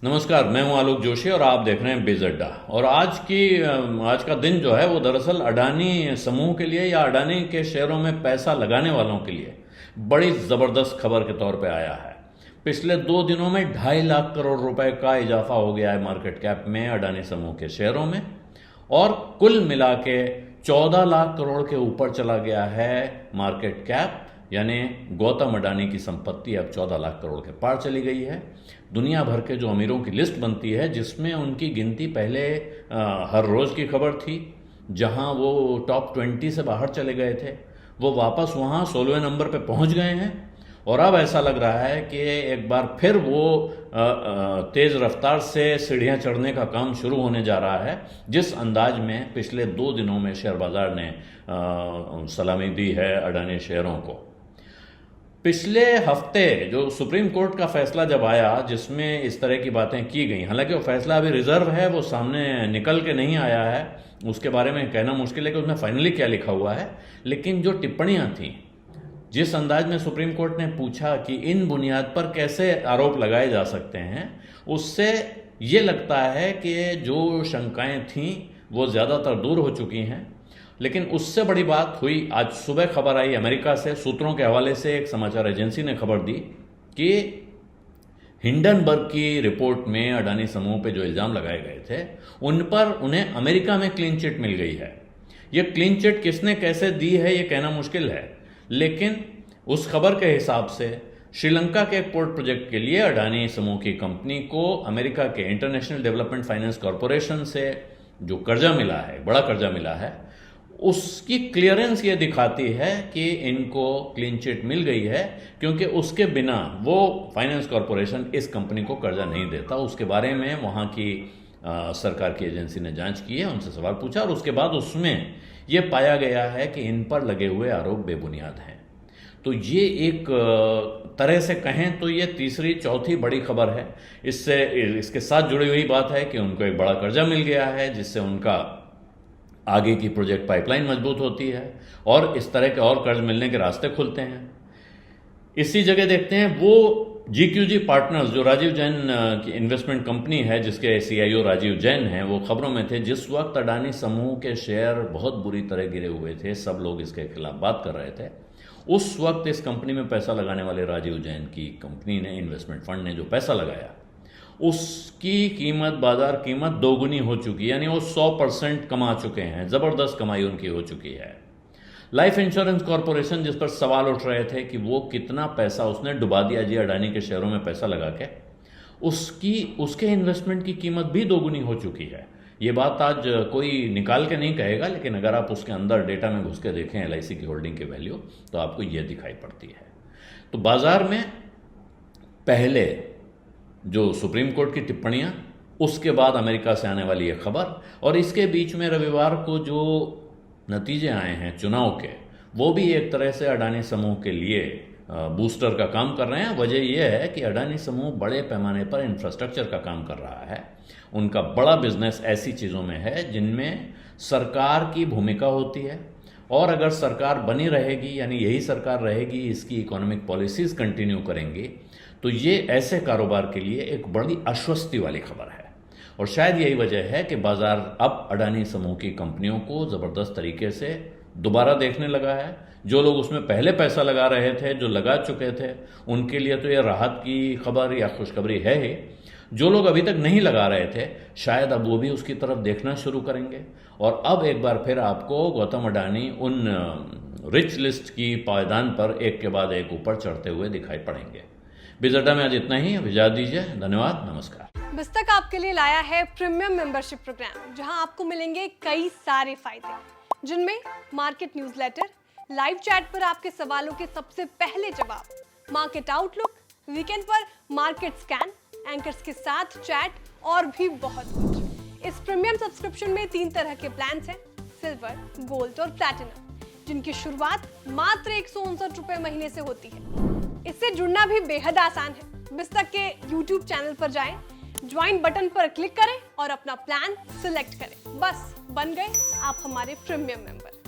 नमस्कार, मैं हूं आलोक जोशी और आप देख रहे हैं बिज अड्डा। और आज का दिन जो है वो दरअसल अडानी समूह के लिए या अडानी के शेयरों में पैसा लगाने वालों के लिए बड़ी ज़बरदस्त खबर के तौर पे आया है। पिछले 2 दिनों में 2.5 लाख करोड़ रुपए का इजाफा हो गया है मार्केट कैप में अडानी समूह के शेयरों में, और कुल मिला के 14 लाख करोड़ के ऊपर चला गया है मार्केट कैप, यानी गौतम अडानी की संपत्ति अब 14 लाख करोड़ के पार चली गई है। दुनिया भर के जो अमीरों की लिस्ट बनती है, जिसमें उनकी गिनती पहले हर रोज़ की खबर थी, जहां वो टॉप 20 से बाहर चले गए थे, वो वापस वहां 16वें नंबर पे पहुंच गए हैं। और अब ऐसा लग रहा है कि एक बार फिर वो तेज़ रफ्तार से सीढ़ियां चढ़ने का काम शुरू होने जा रहा है, जिस अंदाज में पिछले 2 दिनों में शेयर बाजार ने सलामी दी है अडानी शेयरों को। पिछले हफ्ते जो सुप्रीम कोर्ट का फैसला जब आया, जिसमें इस तरह की बातें की गई, हालांकि वो फैसला अभी रिजर्व है, वो सामने निकल के नहीं आया है, उसके बारे में कहना मुश्किल है कि उसमें फाइनली क्या लिखा हुआ है, लेकिन जो टिप्पणियां थीं, जिस अंदाज में सुप्रीम कोर्ट ने पूछा कि इन बुनियाद पर कैसे आरोप लगाए जा सकते हैं, उससे ये लगता है कि जो शंकाएं थीं वो ज़्यादातर दूर हो चुकी हैं। लेकिन उससे बड़ी बात हुई, आज सुबह खबर आई अमेरिका से, सूत्रों के हवाले से एक समाचार एजेंसी ने खबर दी कि हिंडनबर्ग की रिपोर्ट में अडानी समूह पे जो इल्ज़ाम लगाए गए थे, उन पर उन्हें अमेरिका में क्लीन चिट मिल गई है। ये क्लीन चिट किसने कैसे दी है ये कहना मुश्किल है, लेकिन उस खबर के हिसाब से श्रीलंका के एक पोर्ट प्रोजेक्ट के लिए अडानी समूह की कंपनी को अमेरिका के इंटरनेशनल डेवलपमेंट फाइनेंस कॉरपोरेशन से जो कर्जा मिला है, बड़ा कर्जा मिला है, उसकी क्लियरेंस ये दिखाती है कि इनको क्लीन चिट मिल गई है, क्योंकि उसके बिना वो फाइनेंस कॉरपोरेशन इस कंपनी को कर्जा नहीं देता। उसके बारे में वहाँ की सरकार की एजेंसी ने जांच की है, उनसे सवाल पूछा, और उसके बाद उसमें ये पाया गया है कि इन पर लगे हुए आरोप बेबुनियाद हैं। तो ये एक तरह से कहें तो ये तीसरी चौथी बड़ी खबर है। इसके साथ जुड़ी हुई बात है कि उनको एक बड़ा कर्जा मिल गया है, जिससे उनका आगे की प्रोजेक्ट पाइपलाइन मजबूत होती है और इस तरह के और कर्ज मिलने के रास्ते खुलते हैं। इसी जगह देखते हैं वो GQG पार्टनर्स, जो राजीव जैन की इन्वेस्टमेंट कंपनी है, जिसके CIO राजीव जैन हैं, वो खबरों में थे जिस वक्त अडानी समूह के शेयर बहुत बुरी तरह गिरे हुए थे, सब लोग इसके खिलाफ बात कर रहे थे। उस वक्त इस कंपनी में पैसा लगाने वाले राजीव जैन की कंपनी ने, इन्वेस्टमेंट फंड ने जो पैसा लगाया, उसकी कीमत, बाजार कीमत दोगुनी हो चुकी है, यानी वो 100% कमा चुके हैं, ज़बरदस्त कमाई उनकी हो चुकी है। लाइफ इंश्योरेंस कॉरपोरेशन, जिस पर सवाल उठ रहे थे कि वो कितना पैसा उसने डुबा दिया जी अडानी के शेयरों में पैसा लगा के, उसके इन्वेस्टमेंट की कीमत भी दोगुनी हो चुकी है। ये बात आज कोई निकाल के नहीं कहेगा, लेकिन अगर आप उसके अंदर डेटा में घुस के देखें LIC की होल्डिंग की वैल्यू, तो आपको ये दिखाई पड़ती है। तो बाजार में पहले जो सुप्रीम कोर्ट की टिप्पणियां, उसके बाद अमेरिका से आने वाली ये खबर, और इसके बीच में रविवार को जो नतीजे आए हैं चुनाव के, वो भी एक तरह से अडानी समूह के लिए बूस्टर का काम कर रहे हैं। वजह यह है कि अडानी समूह बड़े पैमाने पर इंफ्रास्ट्रक्चर का काम कर रहा है। उनका बड़ा बिजनेस ऐसी चीज़ों में है जिनमें सरकार की भूमिका होती है, और अगर सरकार बनी रहेगी, यानी यही सरकार रहेगी, इसकी इकोनॉमिक पॉलिसीज़ कंटिन्यू करेंगी, तो ये ऐसे कारोबार के लिए एक बड़ी आश्वस्ति वाली खबर है। और शायद यही वजह है कि बाजार अब अडानी समूह की कंपनियों को ज़बरदस्त तरीके से दोबारा देखने लगा है। जो लोग उसमें पहले पैसा लगा रहे थे, जो लगा चुके थे, उनके लिए तो ये राहत की खबर या खुशखबरी है ही। जो लोग अभी तक नहीं लगा रहे थे, शायद अब वो भी उसकी तरफ देखना शुरू करेंगे, और अब एक बार फिर आपको गौतम अडानी उन रिच लिस्ट की पायदान पर एक के बाद एक ऊपर चढ़ते हुए दिखाई पड़ेंगे। बिज अड्डा में आज इतना ही, अब इजाज़त दीजिए, धन्यवाद, नमस्कार। बिस्तक आपके लिए लाया है प्रीमियम मेंबरशिप प्रोग्राम, जहां आपको मिलेंगे कई सारे फायदे, जिनमें मार्केट न्यूज़लेटर, लाइव चैट पर आपके सवालों के सबसे पहले जवाब, मार्केट आउटलुक, वीकेंड पर मार्केट स्कैन, एंकर्स के साथ चैट और भी बहुत कुछ। इस प्रीमियम सब्सक्रिप्शन में 3 तरह के प्लान्स हैं, सिल्वर, गोल्ड और प्लैटिनम, जिनकी शुरुआत मात्र 159 रुपए महीने से होती है। इससे जुड़ना भी बेहद आसान है। बिस्तक के YouTube चैनल पर जाएं, ज्वाइन बटन पर क्लिक करें और अपना प्लान सिलेक्ट करें। बस बन गए आप हमारे प्रीमियम मेंबर।